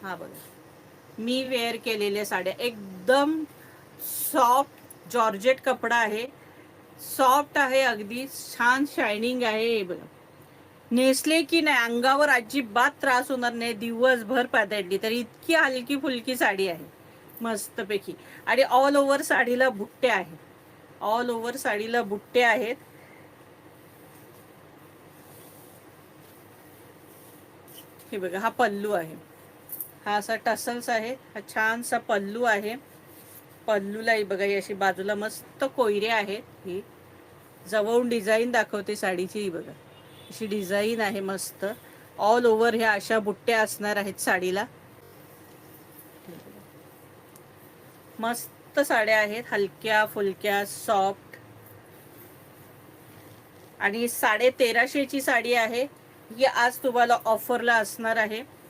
हा बघा, मी वेअर केलेल्या साड्या एकदम सॉफ्ट जॉर्जेट कपडा आहे, सॉफ्ट आहे, अगदी छान शायनिंग आहे. हे बघा, नेसले की नाही अंगावर अजिबात त्रास होणार नाही, दिवसभर पातळली तरी इतकी हलकी फुलकी साडी आहे मस्तपैकी. आणि ऑल ओव्हर साडीला बुट्टे आहेत, ऑल ओव्हर साडीला बुट्टे आहेत. हे बघा, हा पल्लू आहे, हा असा टसल्स आहे, हा छानसा पल्लू आहे. पल्लूला ही बघा, ही अशी बाजूला मस्त कोयरे आहेत. ही जवळून डिझाईन दाखवते साडीची, ही बघा अशी डिझाईन आहे मस्त. ऑल ओव्हर ह्या अशा बुट्ट्या असणार आहेत साडीला. मस्त साड्या आहेत, हलक्या फुलक्या सॉफ्ट. आणि 1350ची साडी आहे ही, आज तुम्हाला ऑफरला असणार आहे.